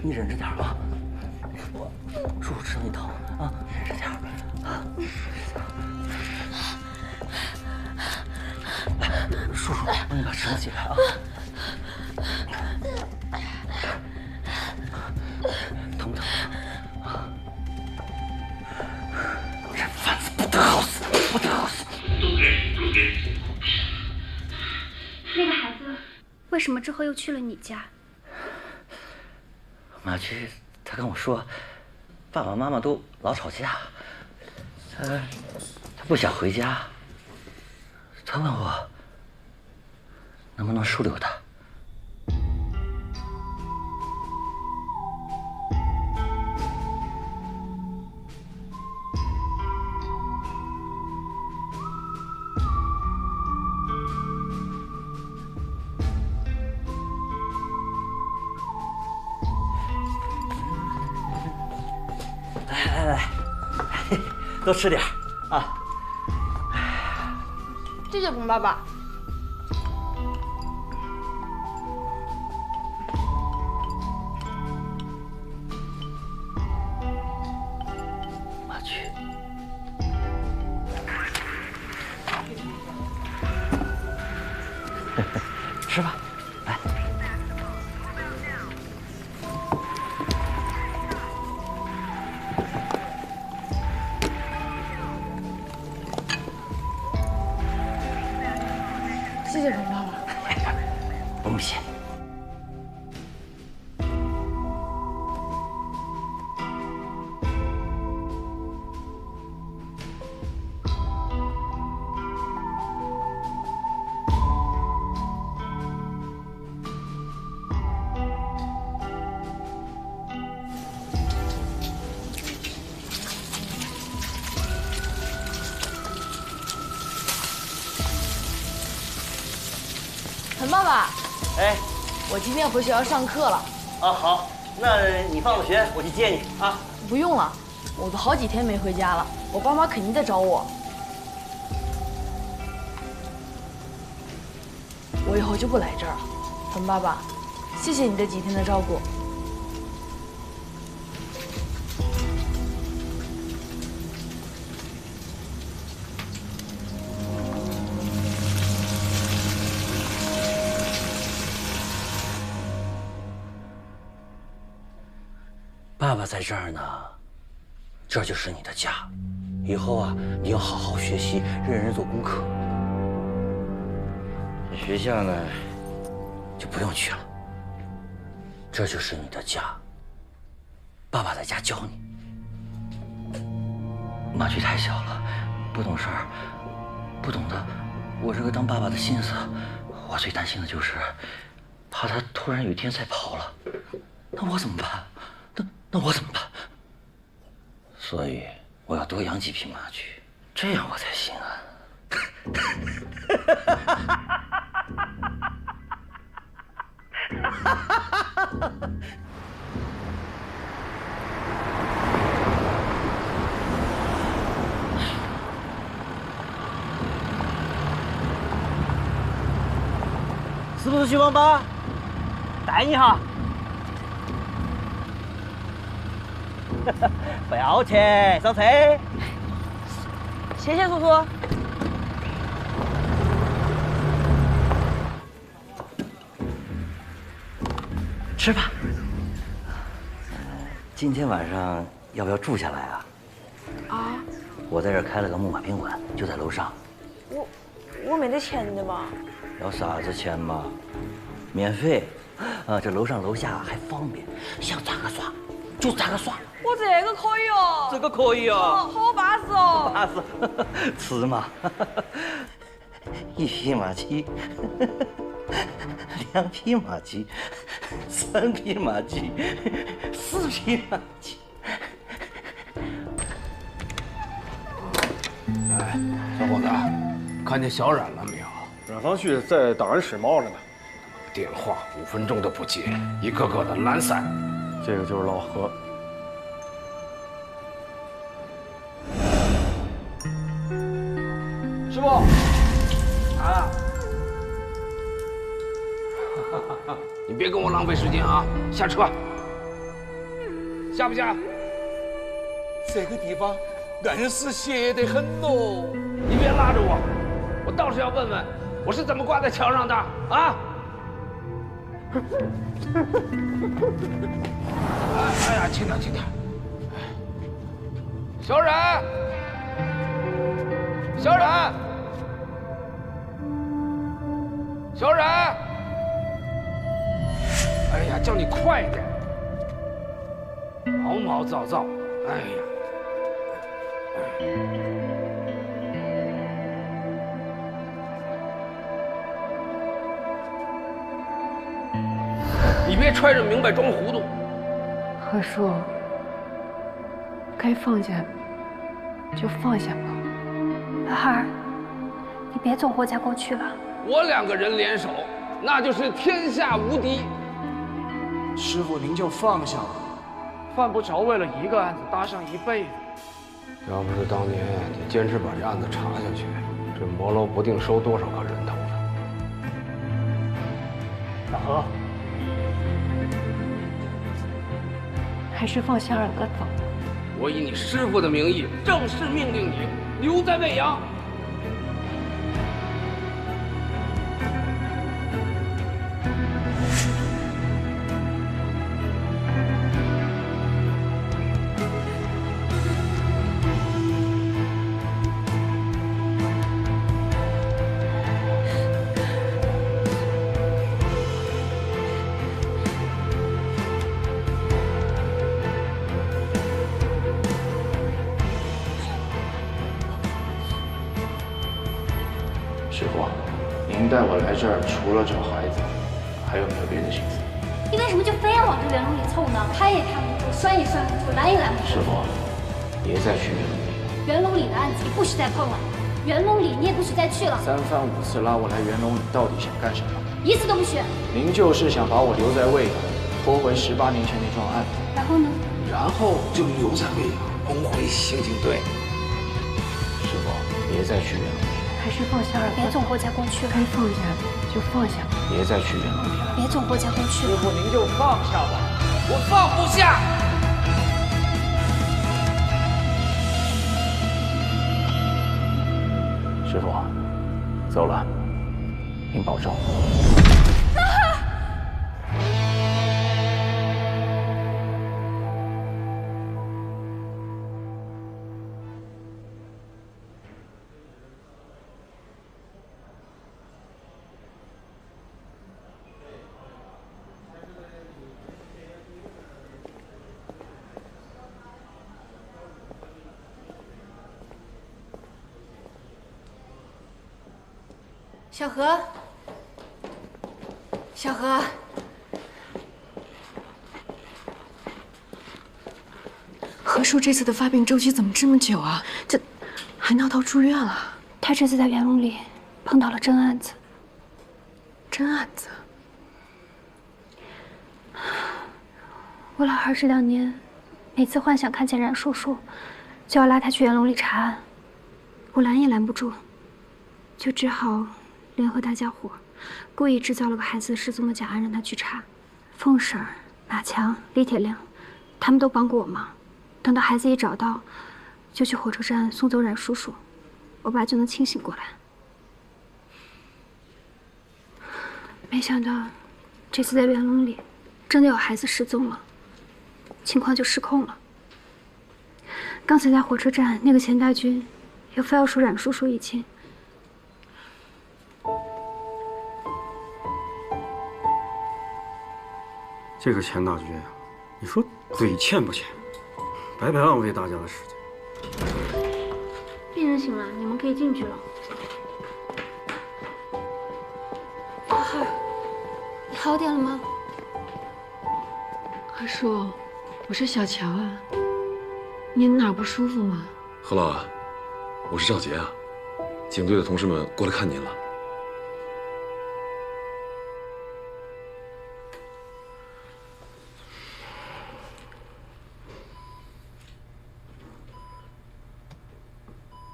你忍着点啊！叔叔知道你疼啊，忍着点啊！来，叔叔帮你把绳子解开啊！疼不疼啊？这贩子不得好死，不得好死！那个孩子为什么之后又去了你家？马驹他跟我说，爸爸妈妈都老吵架，他不想回家，他问我能不能收留他。来，多吃点啊！谢谢彭爸爸。马驹，吃吧，来。谢谢彭爸爸。不用谢。彭爸爸，哎，我今天回学校上课了。啊好，那你放了学我去接你啊。不用了，我都好几天没回家了，我爸妈肯定在找我。我以后就不来这儿了。彭爸爸，谢谢你这几天的照顾。爸爸在这儿呢，这就是你的家。以后啊，你要好好学习，认真做功课。学校呢，就不用去了。这就是你的家。爸爸在家教你。马驹太小了，不懂事儿，不懂得我这个当爸爸的心思。我最担心的就是，怕他突然有一天再跑了，那我怎么办？那我怎么办？所以我要多养几匹马驹，这样我才心安。是不是去网吧？带你哈。不要钱，上车。谢谢叔叔。吃吧。今天晚上要不要住下来啊？啊？我在这儿开了个木马宾馆，就在楼上。我没得钱的嘛。要啥子钱嘛？免费。啊，这楼上楼下还方便，想咋个耍就咋个耍。我这个可以哦。这个可以哦。好巴适哦。巴适。吃嘛。一匹马驹，两匹马驹，三匹马驹，四匹马驹。哎，小伙子，看见小冉了没有？冉方旭在档案室猫着呢。电话5分钟都不接，一个个的懒散。这个就是老何。师傅，啊！你别跟我浪费时间啊，下车。下不下？这个地方暗室邪得很喽。你别拉着我，我倒是要问问，我是怎么挂在墙上的啊？哎呀，轻点，轻点。小冉，小冉，小冉！哎呀，叫你快点！毛毛躁躁，哎呀！你别揣着明白装糊涂。何叔，该放下就放下吧。老汉儿，你别总活在过去了。我两个人联手，那就是天下无敌。师傅，您就放下吧，犯不着为了一个案子搭上一辈子。要不是当年你坚持把这案子查下去，这魔楼不定收多少个人头呢。大河，还是放香儿哥走。我以你师傅的名义，正式命令你留在未央。师傅，您带我来这儿，除了找孩子，还有没有别的心思？你为什么就非要往这圆笼里凑呢？看也看不住，拴也拴不住，拦也拦不住。师傅，别再去圆笼里了。圆笼里的案子你不许再碰了，圆笼里你也不许再去了，三番五次拉我来圆笼里，到底想干什么？一次都不许。您就是想把我留在魏阳，拖回18年前那桩案子。然后呢？然后就留在魏阳，甭回刑警队。师傅，别再去圆笼里了。还是放香儿哥，别总活在过去了。该放下就放下吧。别再去圆笼里了。别总活在过去了。师傅，您就放下吧。我放不下。师傅，走了，您保重。小何，小何，何叔这次的发病周期怎么这么久啊？这还闹到住院了。他这次在圆笼里碰到了真案子。真案子？我老汉这2年，每次幻想看见冉叔叔，就要拉他去圆笼里查案，我拦也拦不住，就只好联合大家伙，故意制造了个孩子失踪的假案，让他去查。凤婶儿、马强、李铁亮，他们都帮过我忙。等到孩子一找到，就去火车站送走冉叔叔，我爸就能清醒过来。没想到，这次在圆笼里，真的有孩子失踪了，情况就失控了。刚才在火车站，那个钱大军又非要赎冉叔叔一清。这个钱大军呀，你说嘴欠不欠？白白浪费大家的时间。病人醒了，你们可以进去了。老汉儿，你好点了吗？何叔，我是小乔啊，您哪儿不舒服吗？何老啊，我是赵杰啊，警队的同事们过来看您了。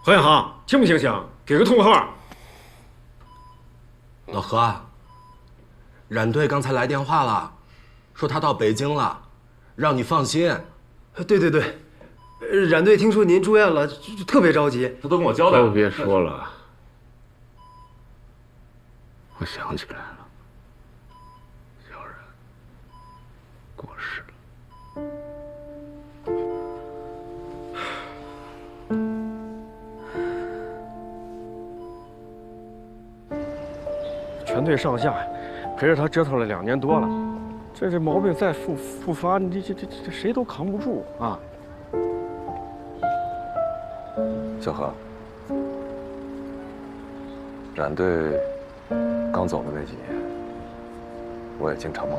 何远航，清不清醒？给个痛快话。老何啊，冉队刚才来电话了，说他到北京了，让你放心，对对对，冉队听说您住院了，就特别着急。他都跟我交代了。都别说了，我想起来了，小冉过世了。全队上下陪着他折腾了2年多了，这毛病再复发，你这谁都扛不住啊！小何，冉队刚走的那几年，我也经常梦。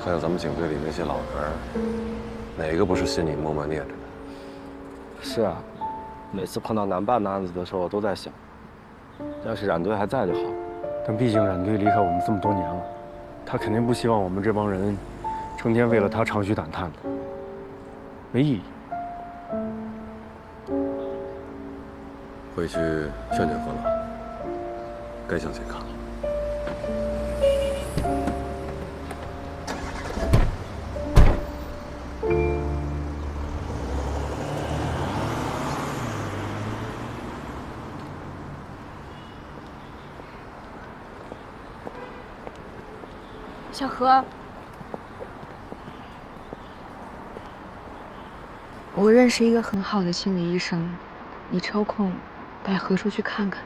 还有咱们警队里那些老人，哪个不是心里默默念着呢？是啊，每次碰到难办的案子的时候，我都在想，要是冉队还在就好。但毕竟冉队离开我们这么多年了，他肯定不希望我们这帮人成天为了他长吁短叹的，没意义。回去劝劝何老，该向前看了。小何，我认识一个很好的心理医生，你抽空带何叔去看看。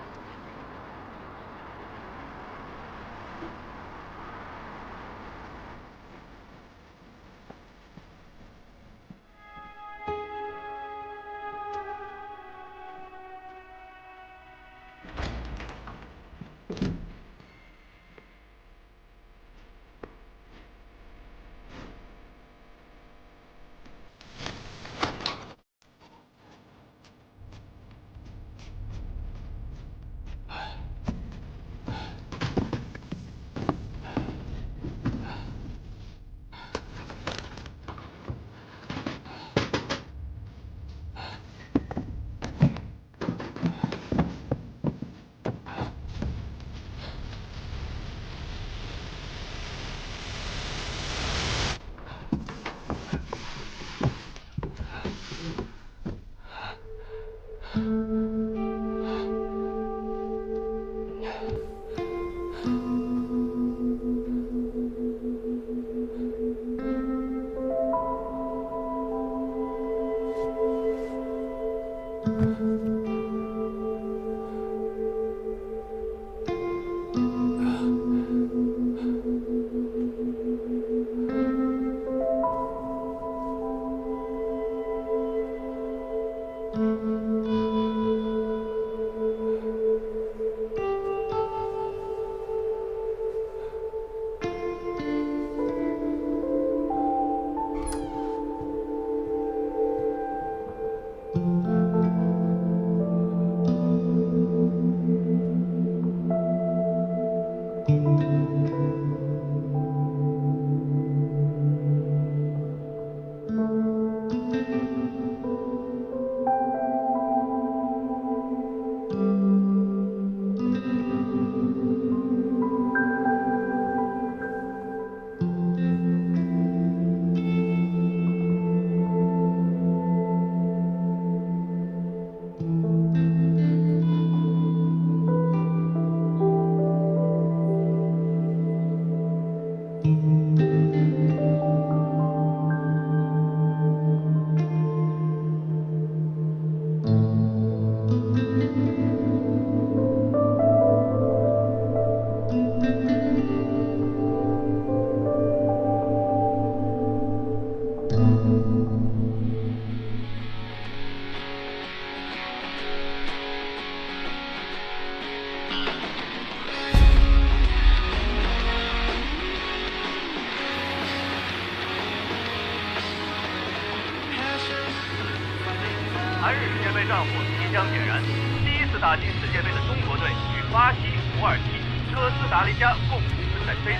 韩日世界杯战火即将点燃，第一次打进世界杯的中国队与巴西、土耳其、哥斯达黎加共同分在杯子，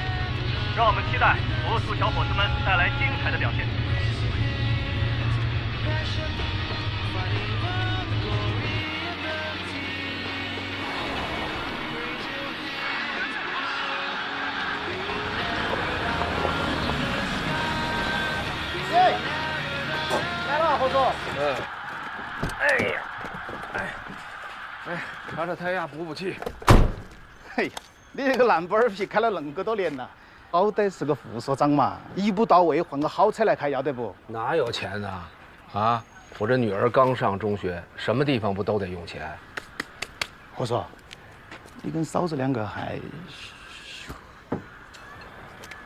让我们期待魔术小伙子们带来精彩的表现。对。着胎呀，补补气。哎呀，你这个烂板儿皮开了恁个多年了，好歹是个副所长嘛，一步到位，换个好车来开，要得不？哪有钱呢？啊，我这女儿刚上中学，什么地方不都得用钱？我说，你跟嫂子两个还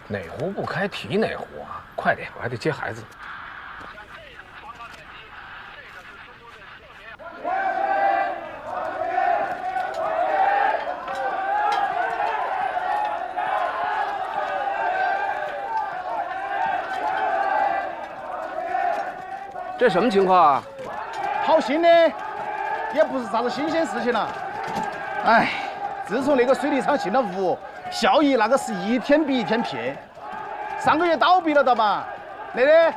哪壶不开提哪壶啊！快点，我还得接孩子。这什么情况啊？好心的，也不是啥子新鲜事情了。哎，自从那个水泥厂进了屋，效益那个是一天比一天撇。上个月倒闭了的嘛，那个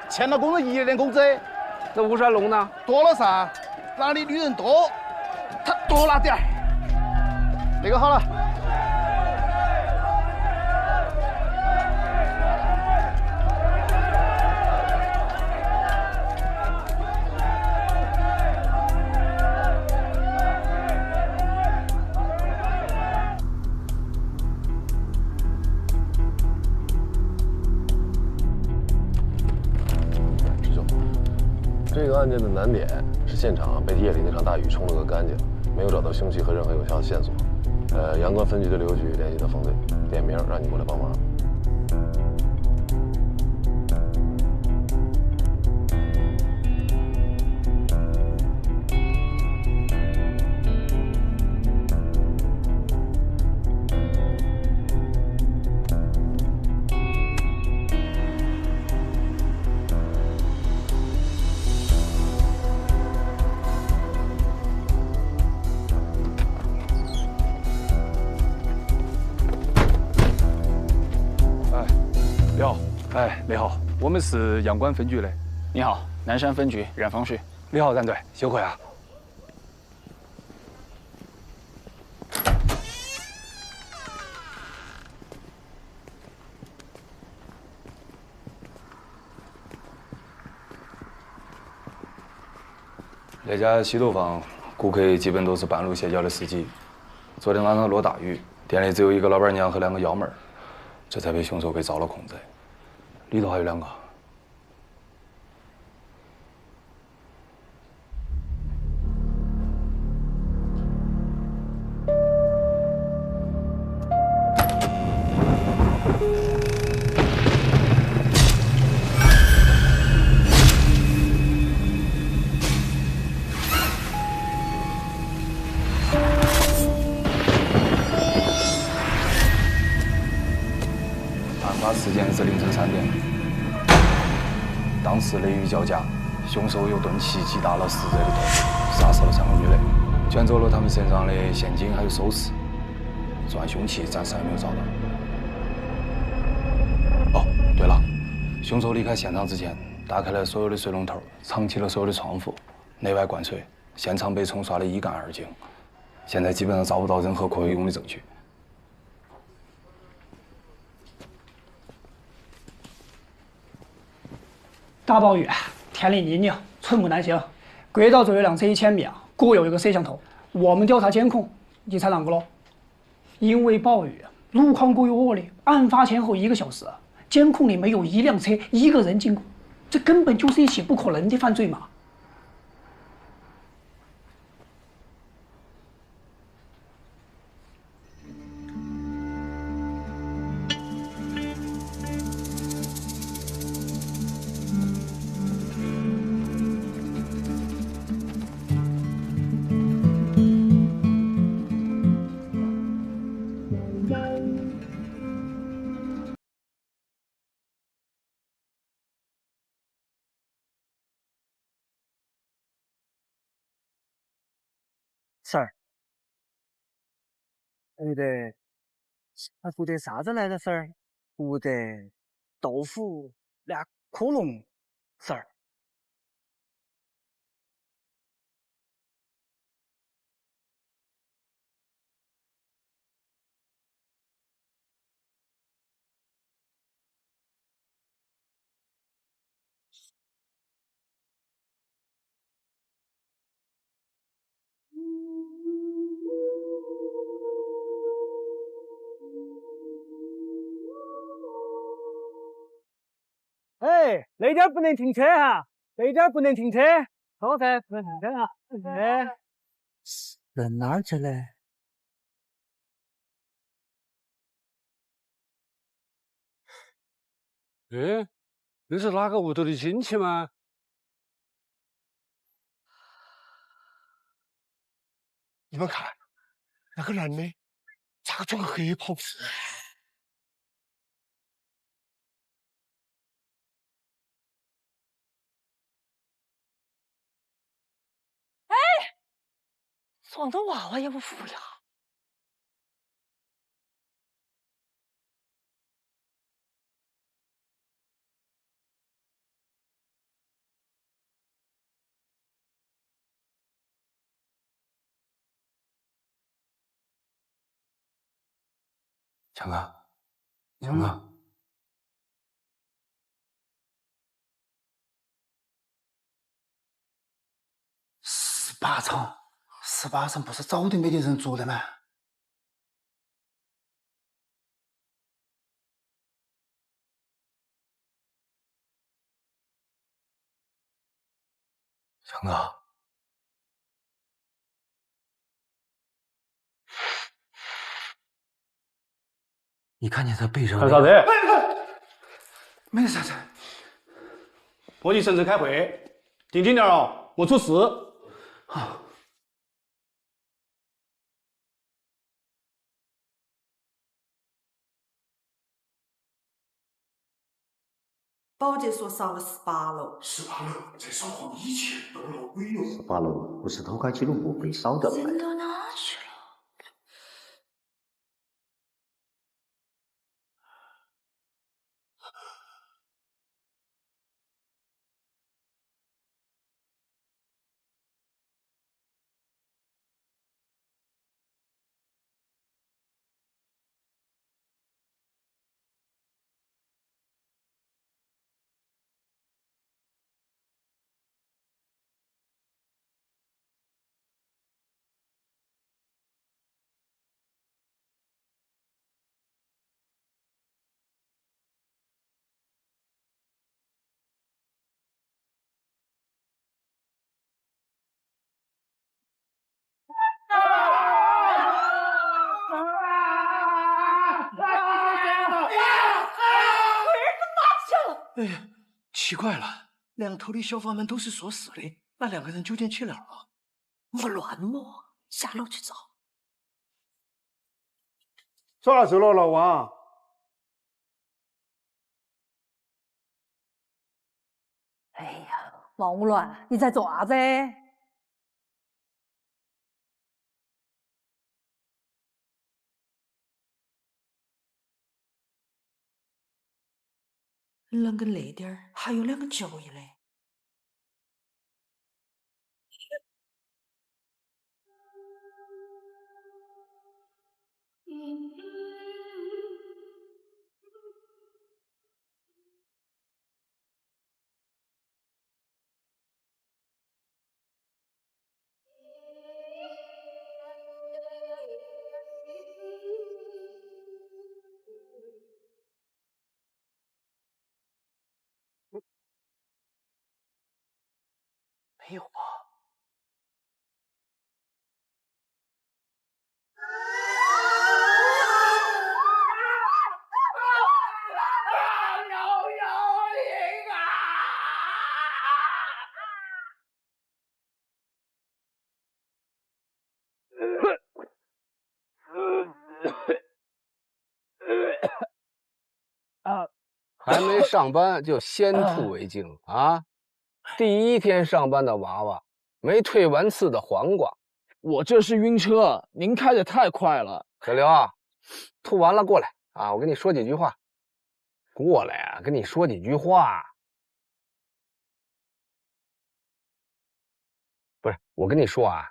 欠了工人1年的工资。那吴山龙呢？多了噻，哪里女人多，他多拿点儿。那个好了。这个案件的难点是现场被夜里那场大雨冲了个干净，没有找到凶器和任何有效的线索。阳关分局的刘局联系到冯队，点名让你过来帮忙。你好，我们是阳关分局的。你好，南山分局冉方旭。你好，冉队，辛苦呀。那家西头房顾客基本都是半路歇脚的司机。昨天晚上落大雨，店里只有一个老板娘和2个幺妹儿，这才被凶手给遭了控制。里头还有2个。案发时间是凌晨3点。当时雷雨交加，凶手用钝器击打了死者的头部，杀死了3个女的，卷走了他们身上的现金还有首饰。作案凶器暂时还没有找到。哦，对了，凶手离开现场之前，打开了所有的水龙头，藏起了所有的窗户，内外灌水，现场被冲刷得一干二净。现在基本上找不到任何可以用的证据。大暴雨，天气泥泞，寸步难行。国道左右2车1000米啊，各有一个摄像头。我们调查监控，你猜啷个咯？因为暴雨，路况过于恶劣，案发前后1个小时，监控里没有1辆车、1个人经过，这根本就是一起不可能的犯罪嘛。婶儿，不得，不得啥子来着？婶儿，不得豆腐那恐龙，婶儿。哎，那点不能停车哈，那点不能停车，错噻，不能停车哈。哎，人哪儿去了？哎，那是哪个屋头的亲戚吗？你们看，那个男的咋个穿个黑袍子？哎，装着娃娃也不服呀！强哥，强哥， 18层不是早就没得人住的吗？强哥，你看见他背上看啥子？没得啥子。波及省城开会，听紧点哦，莫出事。好。 保洁说少了18楼，18楼在烧黄以前都闹鬼哟。18楼不是偷开记录簿被烧掉的。人到哪去了？哎呀，奇怪了，两头的小贩们都是说是的，那两个人究竟去哪儿了？莫乱摸，下楼去找。啥事了，老王？哎呀，王五乱，你在做啥子？啷个那点儿还有2个脚印嘞？没有吧？还没上班就先吐为敬啊！第1天上班的娃娃，没退完刺的黄瓜。我这是晕车，您开的太快了。小刘啊，吐完了过来啊，我跟你说几句话。过来啊，跟你说几句话。不是，我跟你说啊，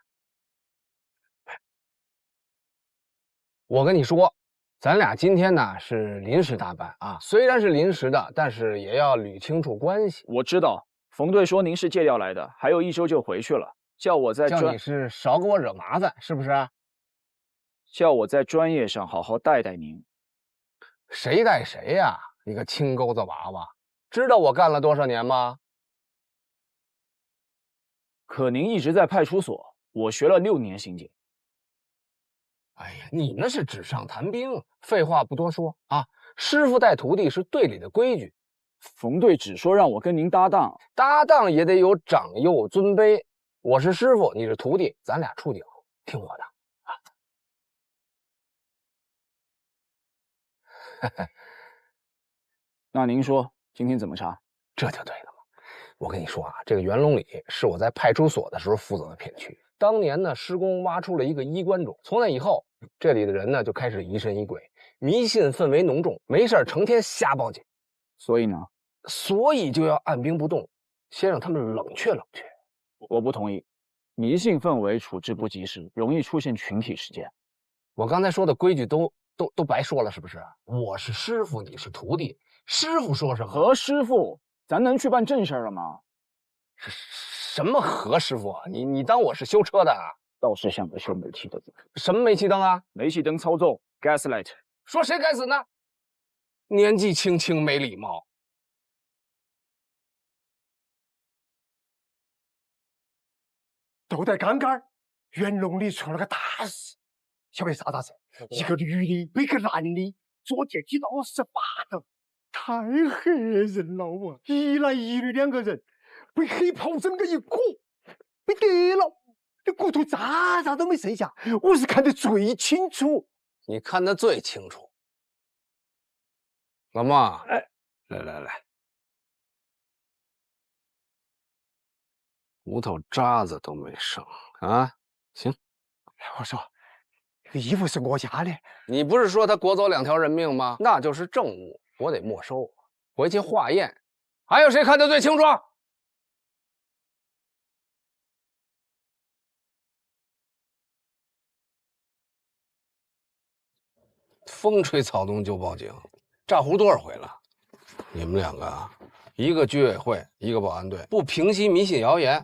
我跟你说。 咱俩今天呢是临时搭班啊，虽然是临时的，但是也要捋清楚关系。我知道，冯队说您是借调来的，还有1周就回去了，叫我在叫你是少给我惹麻烦，是不是？叫我在专业上好好带带您。谁带谁呀？你个青钩子娃娃！知道我干了多少年吗？可您一直在派出所，我学了6年刑警。哎呀，你那是纸上谈兵，废话不多说啊！师傅带徒弟是队里的规矩。冯队只说让我跟您搭档，搭档也得有长幼尊卑。我是师傅，你是徒弟，咱俩处顶，听我的啊。那您说今天怎么查？这就对了嘛。我跟你说啊，这个元龙里是我在派出所的时候负责的片区。当年呢，施工挖出了一个衣冠冢，从那以后，这里的人呢就开始疑神疑鬼，迷信氛围浓重，没事成天瞎报警。所以呢？所以就要按兵不动，先让他们冷却冷却。我不同意，迷信氛围处置不及时，容易出现群体事件。我刚才说的规矩都白说了，是不是？我是师傅，你是徒弟，师傅说什么？何师傅，咱能去办正事了吗？什么何师傅？你当我是修车的啊？倒是像个修煤气灯。什么煤气灯啊？煤气灯操纵 ，gaslight。说谁该死呢？年纪轻轻没礼貌。就在刚刚，元龙里出了个大事，晓得啥大事？一个女的被个男的坐电梯老实扒了，太吓人了啊！一男一女2个人被黑袍整个一裹，被逮了，这骨头渣都没剩下，我是看得最清楚。你看得最清楚，老妈，哎，来。骨头渣子都没剩啊！行，我说，这个衣服是我家的。你不是说他裹走2条人命吗？那就是证物，我得没收，回去化验。还有谁看得最清楚？风吹草动就报警，炸糊多少回了？你们2个啊，一个居委会，一个保安队，不平息迷信谣言。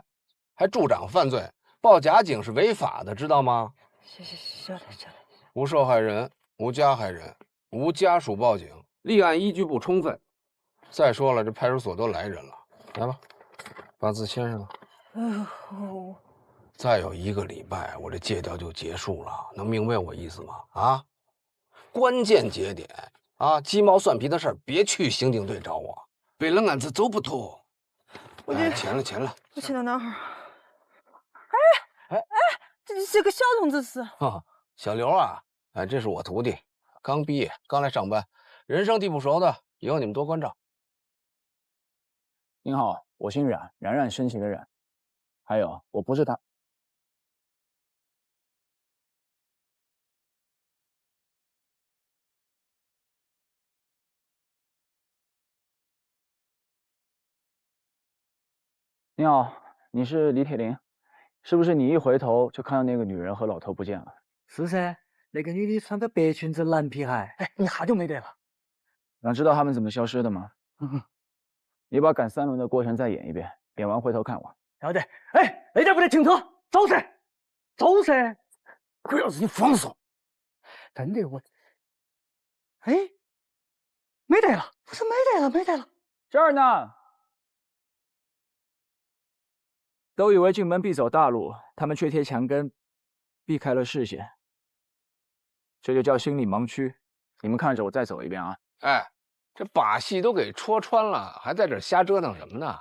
还助长犯罪，报假警是违法的，知道吗？晓得。无受害人、无加害人、无家属报警，立案依据不充分。再说了，这派出所都来人了，来吧，把字签上了。再有1个礼拜，我这借调就结束了，能明白我意思吗？啊，关键节点啊，鸡毛蒜皮的事儿别去刑警队找我，为了俺子走不脱。钱了，我钱到哪儿？这个小同志是小刘啊，哎，这是我徒弟，刚毕业，刚来上班，人生地不熟的，以后你们多关照。您好，我姓冉，冉冉升起的冉。还有，我不是他。你好，你是李铁林，是不是你一回头就看到那个女人和老头不见了？是噻，那个女的穿个白裙子蓝皮鞋，哎，一下就没得了。想知道他们怎么消失的吗？你把赶3轮的过程再演一遍，演完回头看我。晓得。哎，那点不得停车，走噻！可要是你放手，真的我，哎，没得了，不是没得了，这儿呢。都以为进门必走大路，他们却贴墙根，避开了视线。这就叫心理盲区。你们看着我再走一遍啊！哎，这把戏都给戳穿了，还在这瞎折腾什么呢？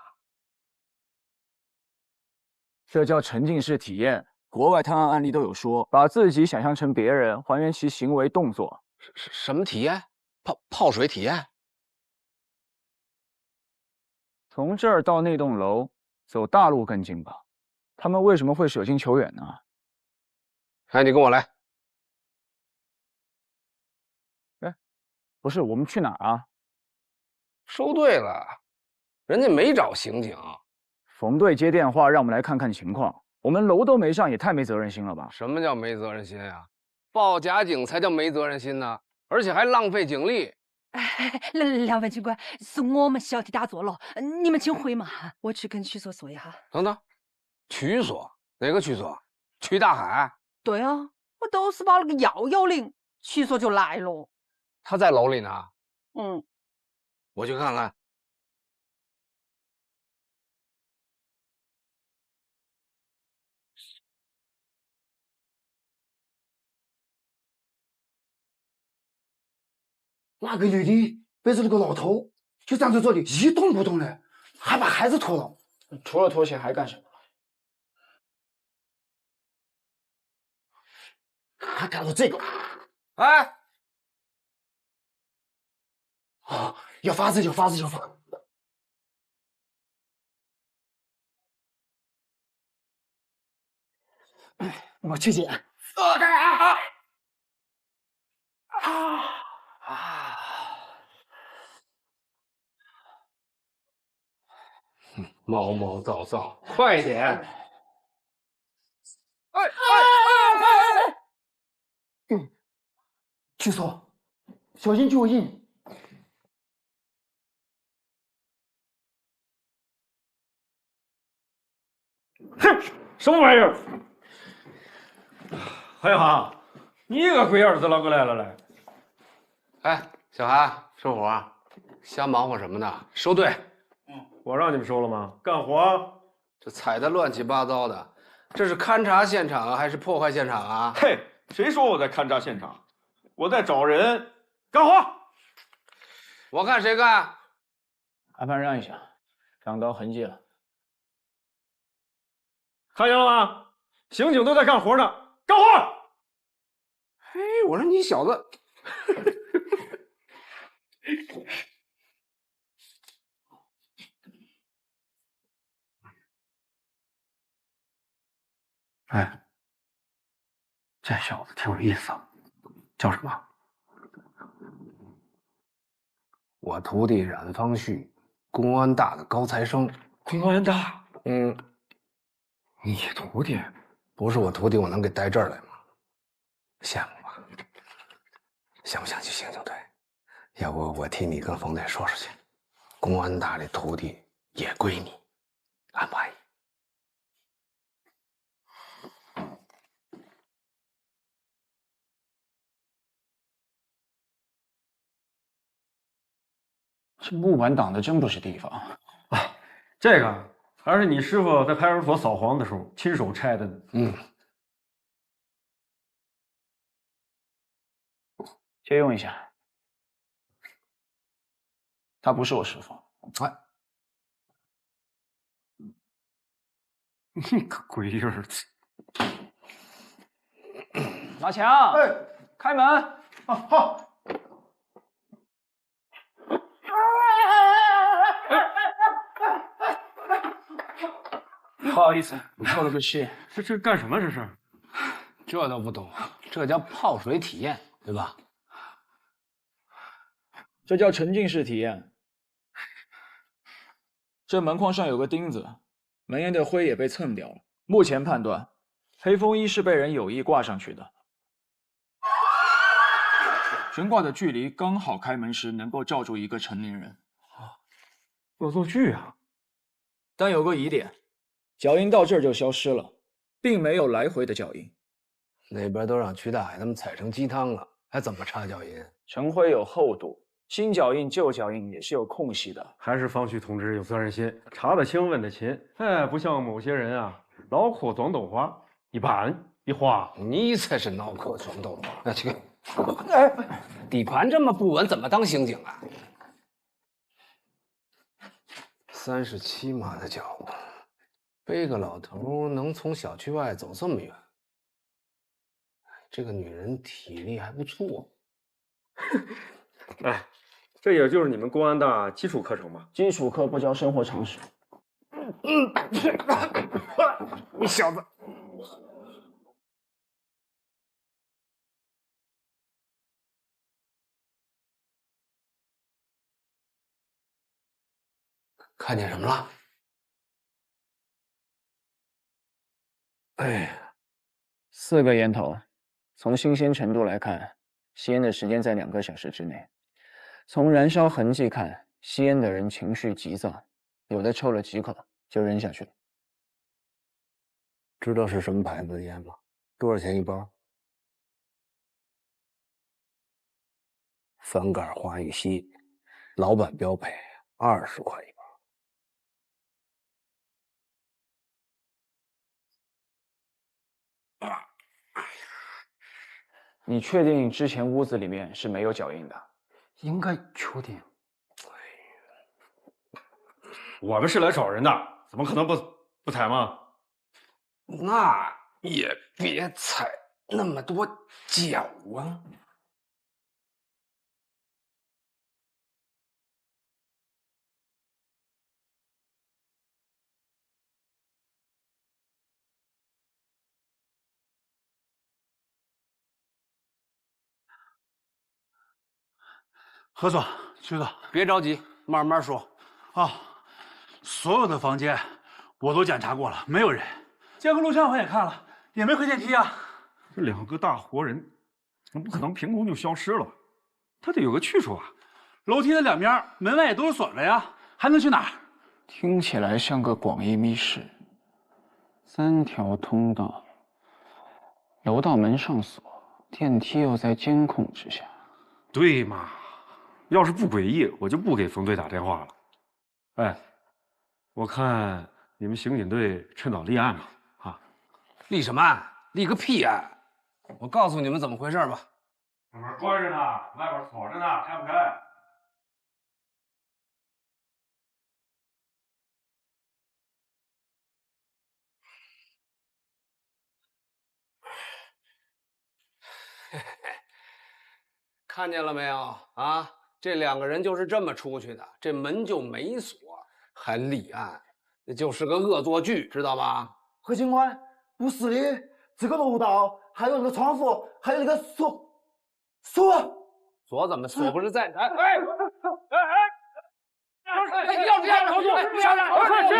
这叫沉浸式体验。国外探案案例都有说，把自己想象成别人，还原其行为动作。什么体验？泡水体验？从这儿到那栋楼。走大路更近吧？他们为什么会舍近求远呢？哎，你跟我来。哎，不是，我们去哪儿啊？收队了，人家没找刑警。冯队接电话让我们来看看情况，我们楼都没上，也太没责任心了吧？什么叫没责任心呀？报假警才叫没责任心呢，而且还浪费警力。两位警官，是我们小题大做了，你们请回嘛，我去跟区所说一下。等等，区所？哪个区所？区大海？对啊，我都是报了个110，区所就来了。他在楼里呢。嗯，我去看看。那个女的背着那个老头，就站在这里一动不动的，还把孩子拖了。除了拖鞋还干什么？还干了这个。哎，啊，有法子，有法子，有法子。我去捡。毛毛躁躁，快点！哎！去说，小心救印。哼，什么玩意儿？韩小航，你个龟儿子啷个来了来？哎，小韩，收活，瞎忙活什么呢？收队。我让你们收了吗？干活。这踩得乱七八糟的，这是勘察现场啊，还是破坏现场啊？嘿，谁说我在勘察现场？我在找人。干活。我看谁干。阿潘让一下，看到痕迹了。看见了吗？刑警都在干活呢，干活！哎，我说你小子，哎，这小子挺有意思，叫什么？我徒弟冉方旭，公安大的高材生。公安大？嗯。你徒弟？不是我徒弟，我能给带这儿来吗？羡慕吧？想不想去刑警队？要不我替你跟冯队说说去，公安大这徒弟也归你，安不安逸？这木板挡的真不是地方。啊，这个还是你师傅在派出所扫黄的时候亲手拆的呢。嗯，借用一下。他不是我师傅。哎，你个龟儿子！马强，哎，开门。啊，好。不好意思，透了个气。这干什么？这是？这都不懂，这叫泡水体验，对吧？这叫沉浸式体验。这门框上有个钉子，门沿的灰也被蹭掉了。目前判断，黑风衣是被人有意挂上去的。悬挂的距离刚好开门时能够罩住一个成年人。恶作剧啊！但有个疑点，脚印到这儿就消失了，并没有来回的脚印。那边都让曲大海他们踩成鸡汤了，还怎么查脚印？尘灰有厚度，新脚印、旧脚印也是有空隙的。还是方旭同志有责任心，查得清，问得勤。哎，不像某些人啊，脑壳装豆花，一板一花。你才是脑壳装豆花。那去，哎，底盘这么不稳，怎么当刑警啊？37码的脚步，背个老头能从小区外走这么远，这个女人体力还不错。哎，这也就是你们公安大基础课程吧？基础课不教生活常识。你小子！看见什么了？哎，4个烟头，从新鲜程度来看，吸烟的时间在2个小时之内。从燃烧痕迹看，吸烟的人情绪急躁，有的抽了几口就扔下去了。知道是什么牌子的烟吗？多少钱一包？翻盖华宇西，老板标配，20块一包。你确定之前屋子里面是没有脚印的？应该确定。我们是来找人的，怎么可能不采吗？那也别踩那么多脚啊！何总，局长，别着急，慢慢说。啊，所有的房间我都检查过了，没有人。监控录像我也看了，也没回电梯啊。这2个大活人，那不可能凭空就消失了，他得有个去处啊。楼梯的2边门外也都是锁着呀，还能去哪儿？听起来像个广义密室，3条通道，楼道门上锁，电梯又在监控之下。对嘛？要是不诡异，我就不给冯队打电话了。哎，我看你们刑警队趁早立案吧。啊，立什么案？立个屁案！我告诉你们怎么回事吧。门关着呢，外边锁着呢，开不开？看见了没有啊？这2个人就是这么出去的，这门就没锁，还立案，那就是个恶作剧，知道吧？何警官，不是的，这个楼道还有那个窗户，还有那个锁怎么锁不是在？哎，要这样合作，下来，快去！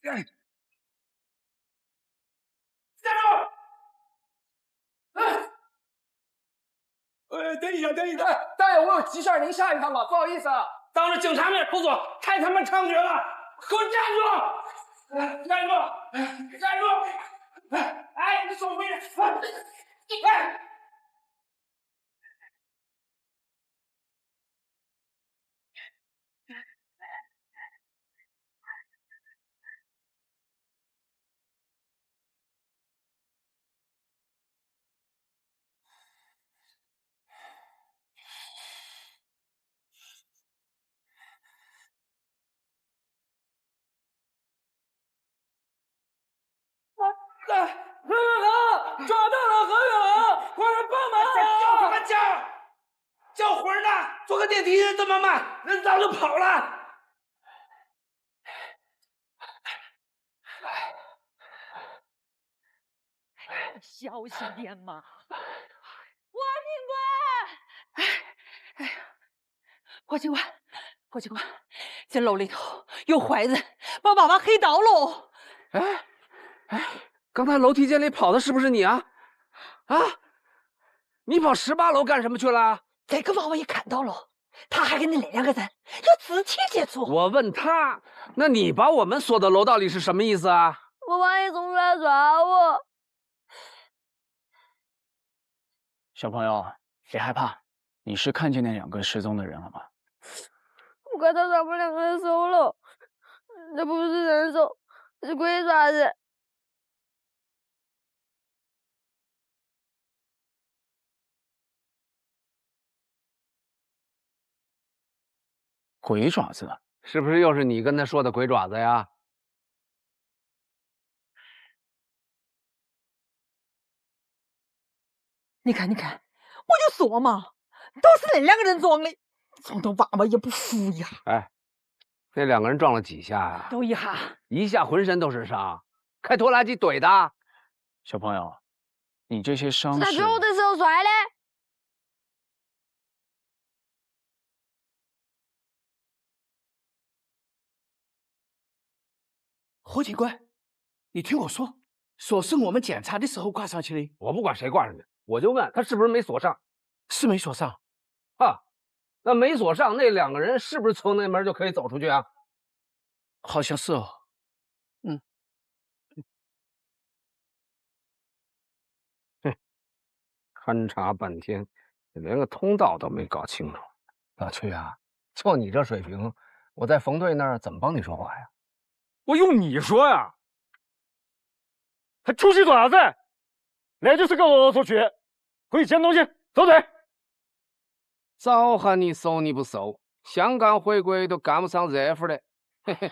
哎，等一下，大爷，我有急事儿，您下一趟吧，不好意思啊。当着警察面出错，太他妈猖獗了！给我站住！站住！哎，你手回去！哎！何远航，抓到了何远航，快来帮忙！叫什么叫？叫魂呢？坐个电梯这么慢，人早就跑了。小心点嘛！王警官，王警官，这楼里头有坏人，把娃娃黑到喽！刚才楼梯间里跑的是不是你啊？啊，你跑18楼干什么去了？这个娃娃也看到了，他还跟那2个人有肢体接触。我问他，那你把我们锁到楼道里是什么意思啊？我怕你总来抓我。小朋友，别害怕，你是看见那2个失踪的人了吗？我看到他们2个人手了，这不是人手，是鬼爪子。鬼爪子？是不是又是你跟他说的鬼爪子呀？你看，我就说嘛，都是那2个人装的，装的娃娃也不服呀。哎，那2个人撞了几下呀？都一下，一下浑身都是伤，开拖拉机怼的。小朋友，你这些伤他势……走的时候摔的。何警官，你听我说，锁是我们检查的时候挂上去的。我不管谁挂上去，我就问他是不是没锁上。是没锁上。啊，那没锁上，那2个人是不是从那门就可以走出去啊？好像是哦。勘察半天，连个通道都没搞清楚。老曲啊，就你这水平，我在冯队那儿怎么帮你说话呀？我用你说呀？还出去做啥子？那就是个恶作剧，回去捡东西，收队。早喊你收你不收，香港回归都赶不上热乎的。嘿嘿。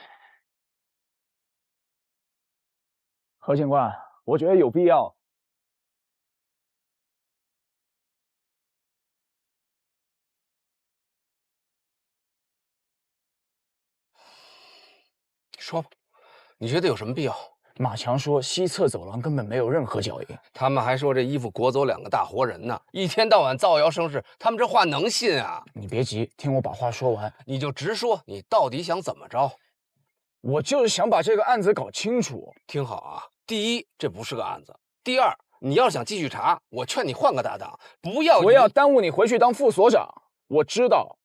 何警官，我觉得有必要。说吧，你觉得有什么必要？马强说西侧走廊根本没有任何脚印，他们还说这衣服裹走2个大活人呢，一天到晚造谣生事，他们这话能信啊？你别急，听我把话说完，你就直说，你到底想怎么着？我就是想把这个案子搞清楚。听好啊，第一，这不是个案子；第二，你要想继续查，我劝你换个搭档，不要耽误你回去当副所长。我知道，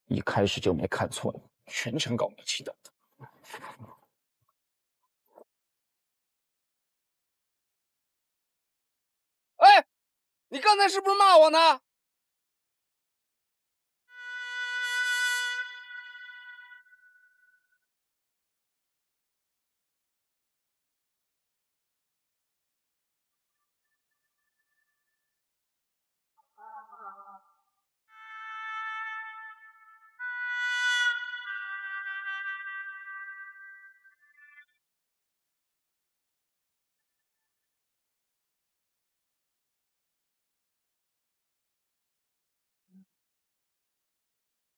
一开始就没看错你，全程搞你气的。哎，你刚才是不是骂我呢？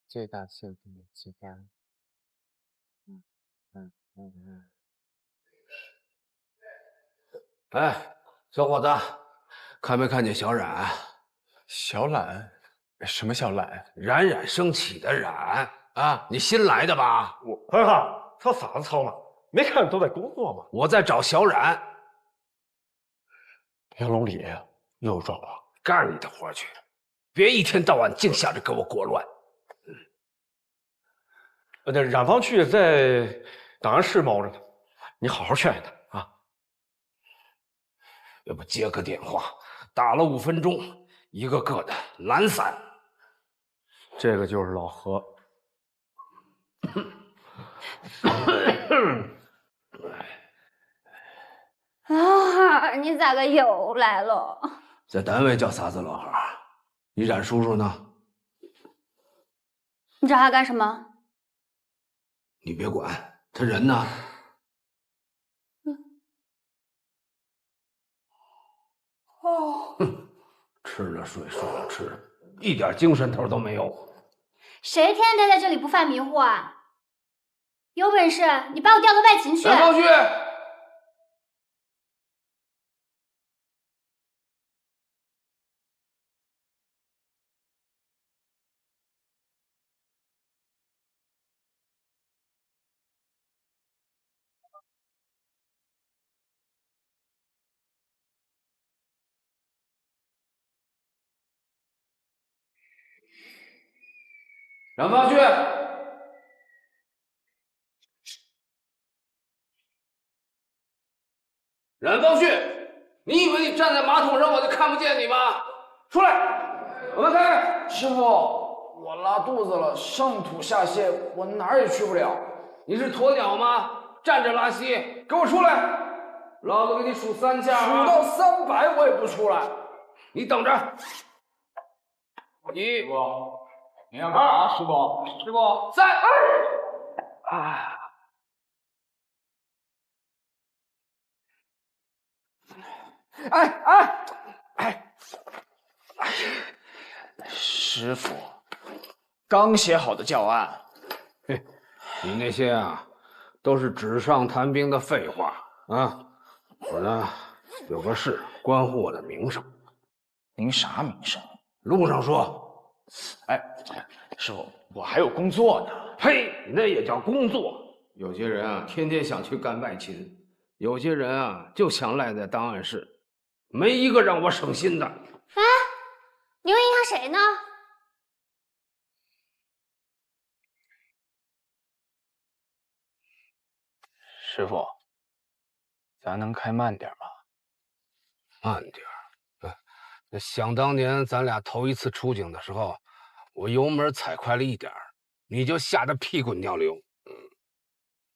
最大限度的激发。哎，小伙子，看没看见小冉？小冉？什么小冉？冉冉升起的冉啊！你新来的吧？孩子，吵啥子吵嘛？没看都在工作吗？我在找小冉。杨龙里又有状况，干你的活去，别一天到晚净想着给我裹乱。那冉方旭在档案室猫着呢，你好好劝劝他啊。要不接个电话，打了5分钟，一个个的懒散。这个就是老何。老汉，你咋个又来了？在单位叫啥子老汉？你冉叔叔呢？你找他干什么？你别管，他人呢？哦，吃了睡，睡了吃，一点精神头都没有。谁天天待在这里不犯迷糊啊？有本事你把我调到外勤去！冉方旭，冉方旭，冉方旭，你以为你站在马桶上我就看不见你吗？出来，我们开。师傅，我拉肚子了，上吐下泻，我哪儿也去不了。你是鸵鸟吗？站着拉稀，给我出来！老子给你数3下，数到300我也不出来。你等着。师傅，你要干啥？师傅，师傅，3、2。师傅，刚写好的教案。嘿，你那些啊，都是纸上谈兵的废话啊！我呢，有个事关乎我的名声。您啥名声？路上说。哎，师傅，我还有工作呢。呸，那也叫工作。有些人啊，天天想去干外勤；有些人啊，就想赖在档案室，没一个让我省心的。哎，你又影响谁呢？师傅，咱能开慢点吗？慢点儿。想当年咱俩头一次出警的时候，我油门踩快了一点儿，你就吓得屁滚尿流。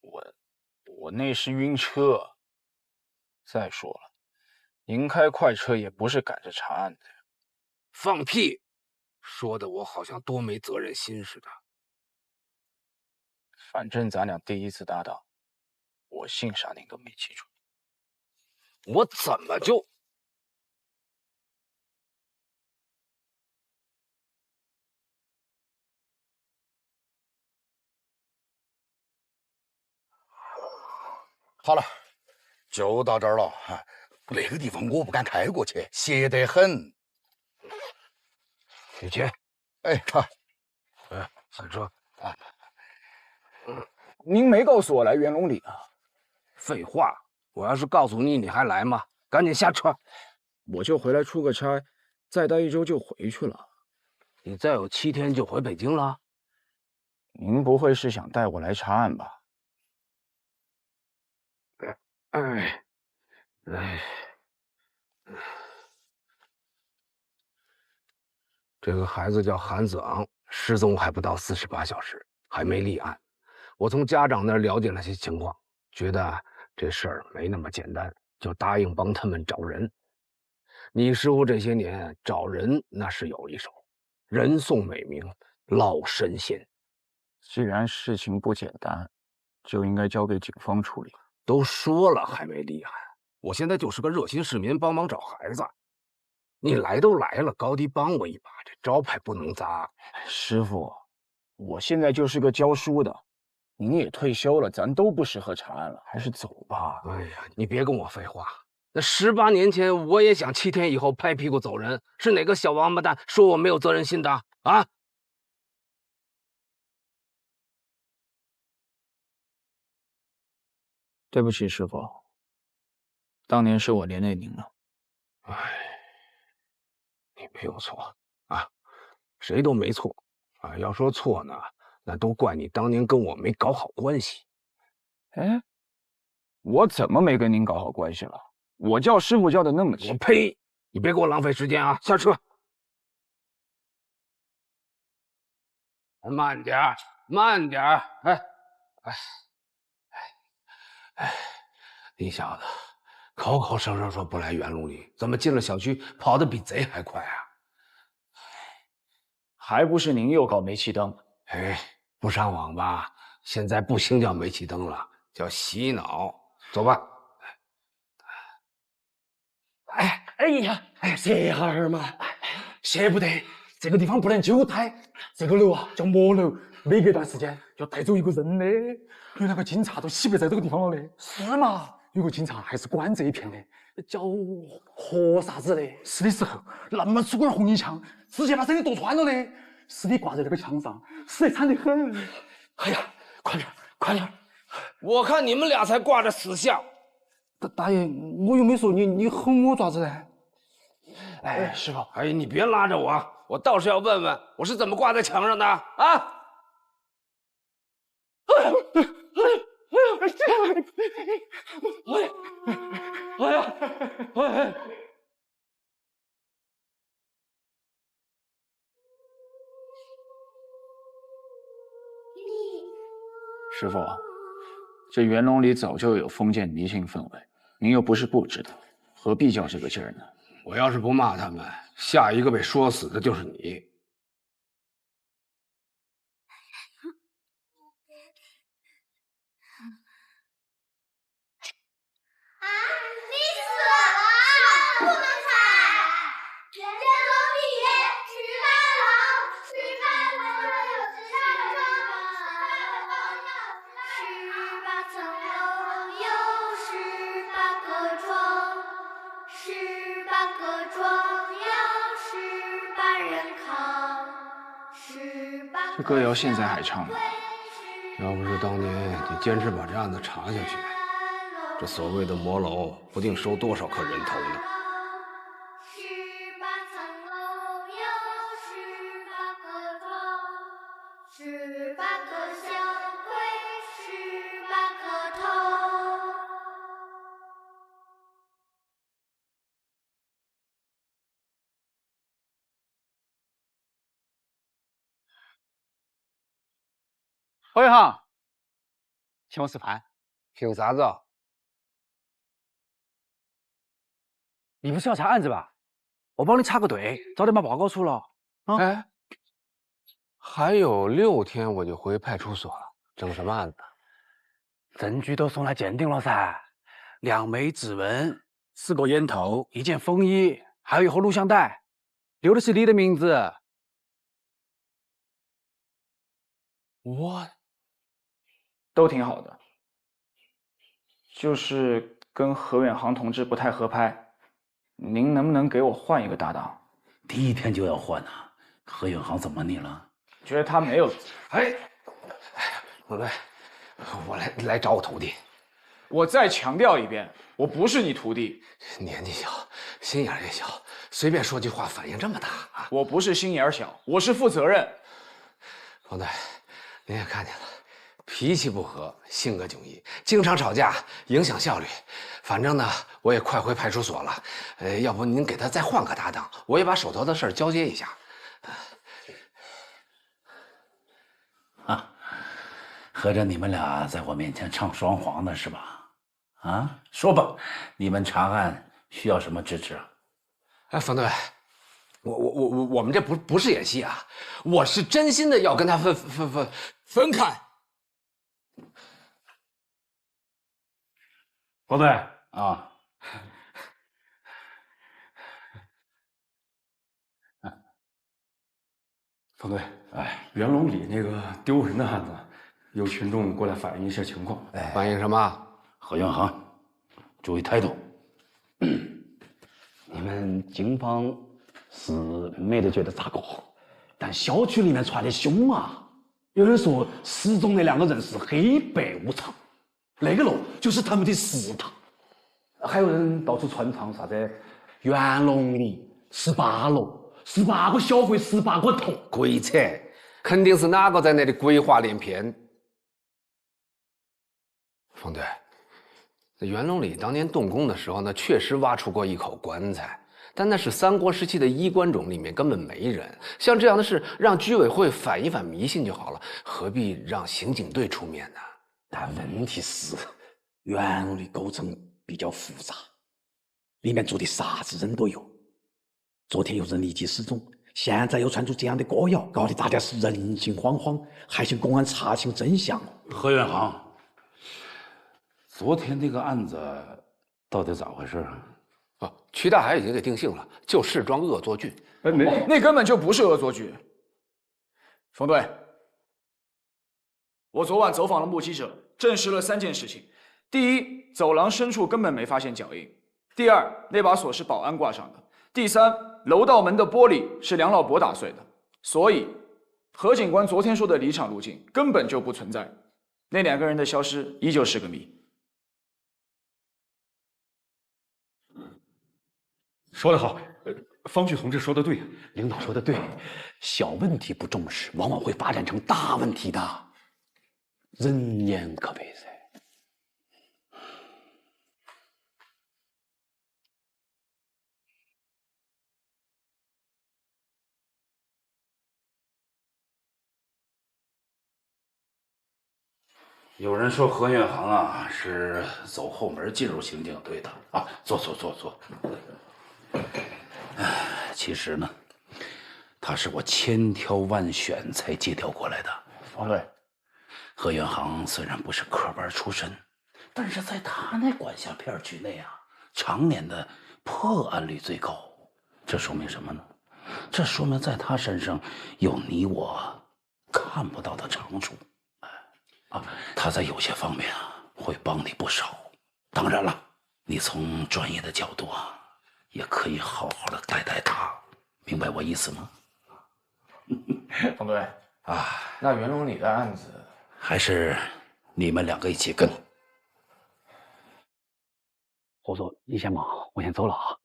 我那是晕车。再说了，您开快车也不是赶着查案的。放屁！说的我好像多没责任心似的。反正咱俩第一次搭档，我姓啥您都没记住。我怎么就……好了，就到这儿了。那个地方我不敢开过去，邪得很。雨杰，哎，好，下车啊。您没告诉我来元龙里啊？废话，我要是告诉你，你还来吗？赶紧下车。我就回来出个差，再待1周就回去了。你再有7天就回北京了？您不会是想带我来查案吧？这个孩子叫韩子昂，失踪还不到48小时，还没立案。我从家长那儿了解了些情况，觉得这事儿没那么简单，就答应帮他们找人。你师傅这些年找人那是有一手，人送美名，老神仙。既然事情不简单，就应该交给警方处理。都说了还没立案，我现在就是个热心市民，帮忙找孩子。你来都来了，高低帮我一把，这招牌不能砸。师傅，我现在就是个教书的，您也退休了，咱都不适合查案了，还是走吧。哎呀，你别跟我废话。那18年前我也想7天以后拍屁股走人，是哪个小王八蛋说我没有责任心的啊？对不起，师傅，当年是我连累您了。哎，你没有错啊，谁都没错啊。要说错呢，那都怪你当年跟我没搞好关系。哎，我怎么没跟您搞好关系了？我叫师傅叫的那么亲。我呸！你别给我浪费时间啊！下车。慢点儿，慢点儿。你小子口口声声说不来元龙里，怎么进了小区跑得比贼还快啊？还不是您又搞煤气灯？哎，不上网吧？现在不兴叫煤气灯了，叫洗脑。走吧。哎呀，歇下儿嘛，歇不得，这个地方不能久待。这个楼啊叫魔楼，每隔一段时间就带走一个人的。有那个警察都洗不在这个地方了的。是嘛？有个警察还是管这一片的，叫何啥子的。是的时候，那么粗根红衣枪，直接把身体剁穿了的。尸体挂在那个墙上，死得惨得很。哎呀，快点，快点！我看你们俩才挂着死相。大爷，我又没说你，你吼我爪子呢？哎，师傅，哎，你别拉着我，我倒是要问问，我是怎么挂在墙上的啊？师傅，这元龙里早就有封建迷信氛围，您又不是不知道，何必较这个劲儿呢？我要是不骂他们，下一个被说死的就是你。这歌谣现在还唱吗？要不是当年你坚持把这案子查下去，这所谓的魔楼不定收多少颗人头呢。喂哈，请我吃饭。凭啥子？你不是要查案子吧？我帮你插个队，早点把报告出了。啊，哎，还有6天我就回派出所了，整什么案子？证据都送来鉴定了噻，2枚指纹，4个烟头，1件风衣，还有一盒录像带，留的是你的名字。我都挺好的，就是跟何远航同志不太合拍，您能不能给我换一个搭档？第1天就要换啊？何远航怎么你了？觉得他没有。哎，不对，我来找我徒弟。我再强调一遍，我不是你徒弟。年纪小，心眼也小，随便说句话反应这么大啊！我不是心眼小，我是负责任。冯队，您也看见了，脾气不和，性格迥异，经常吵架，影响效率。反正呢，我也快回派出所了。要不您给他再换个搭档，我也把手头的事儿交接一下。合着你们俩在我面前唱双簧呢是吧？啊，说吧，你们查案需要什么支持啊？哎，冯队，我们这不是演戏啊，我是真心的要跟他分开。冯队啊，冯队，袁龙里那个丢人的案子，有群众过来反映一些情况。反映什么？何远航，注意态度。你们警方是没得觉得咋个，但小区里面传的凶啊！有人说失踪的2个人是黑白无常，那个楼就是他们的食堂。还有人到处传唱啥子元龙里18楼，18个小鬼18个头，鬼扯！肯定是哪个在那里鬼话连篇。冯队，这元龙里当年动工的时候呢，确实挖出过一口棺材，但那是3国时期的衣冠冢，里面根本没人。像这样的事，让居委会反一反迷信就好了，何必让刑警队出面呢？但问题是，元龙的构成比较复杂，里面住的啥子人都有。昨天有人离奇失踪，现在又传出这样的歌谣，搞得大家是人心惶惶，还请公安查清真相。何远航，昨天那个案子到底咋回事啊？曲大海已经给定性了，就是桩恶作剧。那根本就不是恶作剧。冯队，我昨晚走访了目击者，证实了3件事情：第一，走廊深处根本没发现脚印；第二，那把锁是保安挂上的；第三，楼道门的玻璃是梁老伯打碎的。所以，何警官昨天说的离场路径根本就不存在。那2个人的消失依旧是个谜。说得好，方旭同志说的对，领导说的对，小问题不重视，往往会发展成大问题的。人言可悲噻。有人说何远航啊是走后门进入刑警队的啊，坐。其实呢，他是我千挑万选才借调过来的。冯队，何远航虽然不是科班出身，但是在他那管辖片区内啊，常年的破案率最高。这说明什么呢？这说明在他身上有你我看不到的长处。他在有些方面啊会帮你不少。当然了，你从专业的角度啊，也可以好好的带带他，明白我意思吗？冯队啊，那袁龙里的案子还是你们2个一起跟。侯总，你先忙，我先走了啊。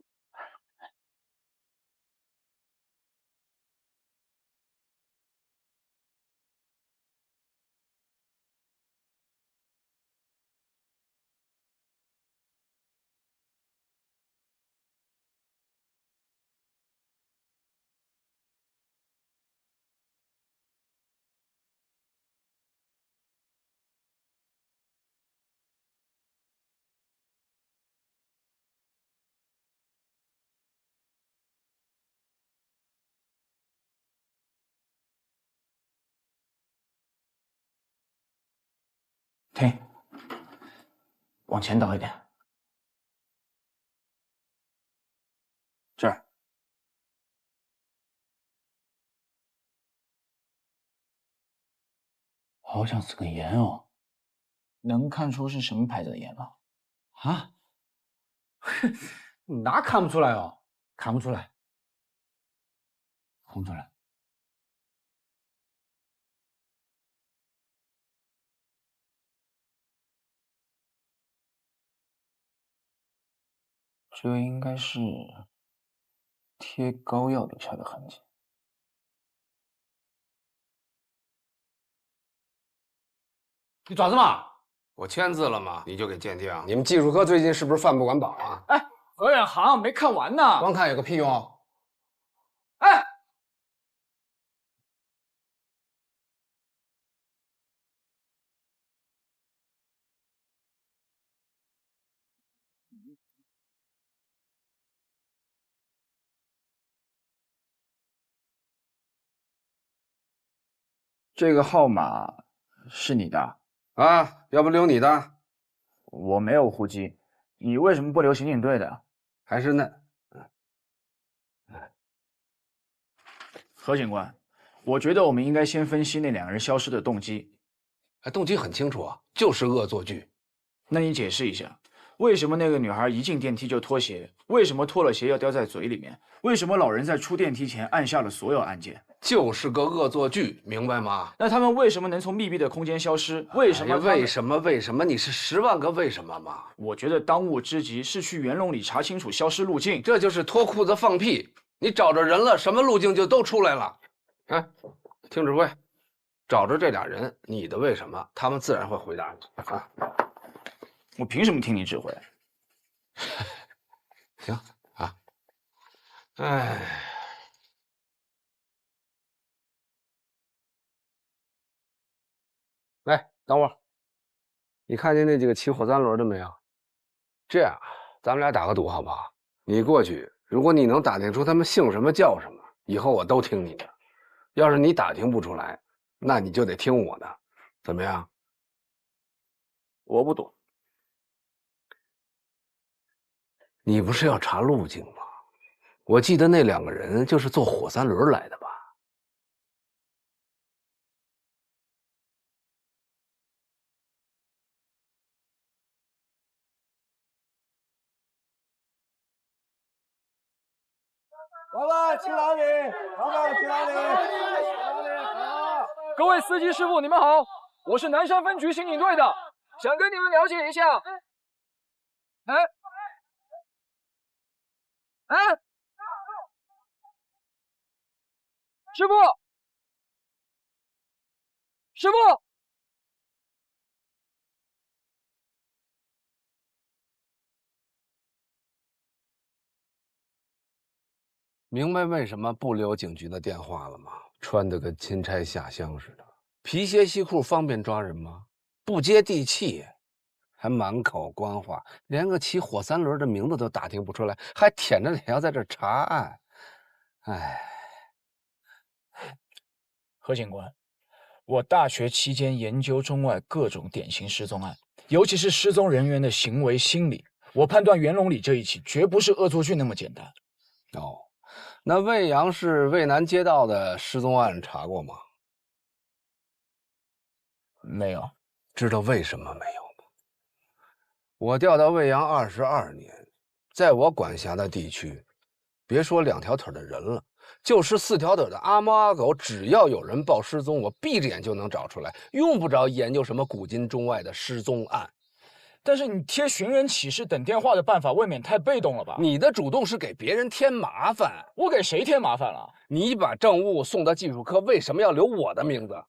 停，往前倒一点。这儿。好像是根烟哦。能看出是什么牌子的烟吗？啊？那看不出来哦，看不出来，看不出来。这应该是贴膏药留下的痕迹。你爪子嘛？我签字了嘛，你就给鉴定。你们技术科最近是不是饭不管饱啊？哎，何远航没看完呢。光看有个屁用？哎，这个号码是你的啊？要不留你的？我没有户籍，你为什么不留刑警队的？还是那……何警官，我觉得我们应该先分析那两个人消失的动机。动机很清楚啊，就是恶作剧。那你解释一下，为什么那个女孩一进电梯就脱鞋？为什么脱了鞋要叼在嘴里面？为什么老人在出电梯前按下了所有按键？就是个恶作剧，明白吗？那他们为什么能从密闭的空间消失？为什么？为什么？为什么？你是10万个为什么吗？我觉得当务之急是去袁龙里查清楚消失路径。这就是脱裤子放屁！你找着人了，什么路径就都出来了。哎，听指挥，找着这俩人，你的为什么，他们自然会回答你啊。我凭什么听你指挥？行啊。哎。来，等会儿，你看见那几个骑火三轮的没有？这样，咱们俩打个赌好不好？你过去，如果你能打听出他们姓什么叫什么，以后我都听你的；要是你打听不出来，那你就得听我的，怎么样？我不赌。你不是要查路径吗？我记得那两个人就是坐火三轮来的吧？老板去哪里？老板去哪里？好。各位司机师傅，你们好，我是南山分局刑警队的，想跟你们了解一下。师傅，师傅。明白为什么不留警局的电话了吗？穿得跟钦差下乡似的，皮鞋西裤方便抓人吗？不接地气，还满口官话，连个骑火三轮的名字都打听不出来，还舔着脸要在这查案。哎，何警官，我大学期间研究中外各种典型失踪案，尤其是失踪人员的行为心理，我判断袁龙里这一起绝不是恶作剧那么简单。哦。那魏阳市渭南街道的失踪案查过吗？没有。知道为什么没有吗？我调到魏阳22年，在我管辖的地区，别说2条腿的人了，就是4条腿的阿猫阿狗，只要有人报失踪，我闭着眼就能找出来，用不着研究什么古今中外的失踪案。但是你贴寻人启事等电话的办法未免太被动了吧？你的主动是给别人添麻烦。我给谁添麻烦了？你把证物送到技术科，为什么要留我的名字？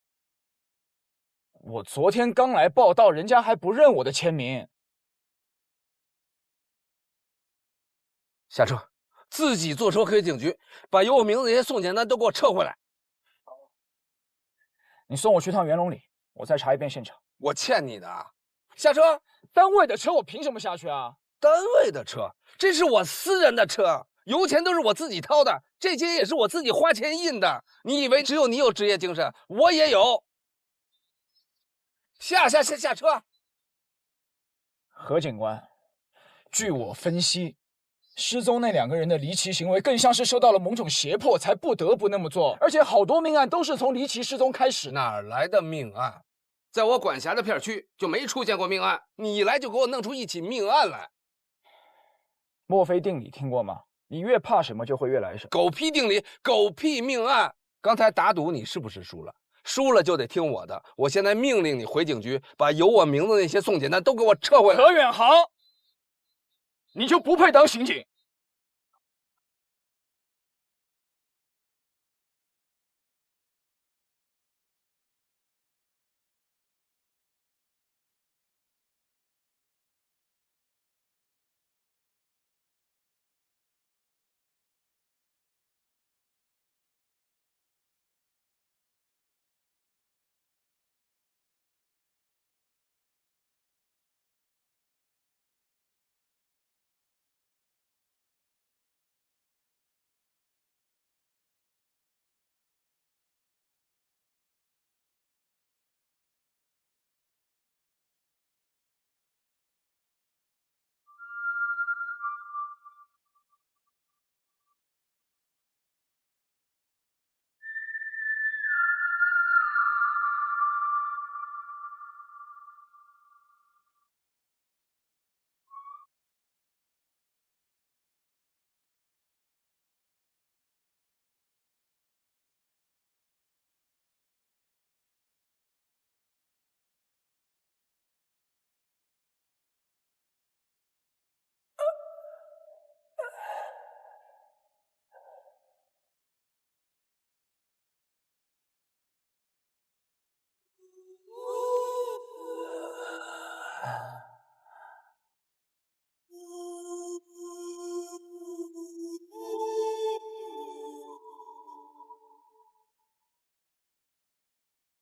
我昨天刚来报道，人家还不认我的签名。下车，自己坐车回警局，把有我名字那些送检单都给我撤回来。你送我去趟袁龙里，我再查一遍现场。我欠你的啊！下车。单位的车我凭什么下去啊？单位的车，这是我私人的车，油钱都是我自己掏的，这些也是我自己花钱印的。你以为只有你有职业精神？我也有。下车！何警官，据我分析，失踪那2个人的离奇行为更像是受到了某种胁迫，才不得不那么做。而且好多命案都是从离奇失踪开始。哪来的命案？在我管辖的片区就没出现过命案，你一来就给我弄出一起命案来。墨菲定理听过吗？你越怕什么，就会越来什么。狗屁定理，狗屁命案。刚才打赌你是不是输了？输了就得听我的。我现在命令你回警局，把有我名字那些送检单都给我撤回来。何远航，你就不配当刑警。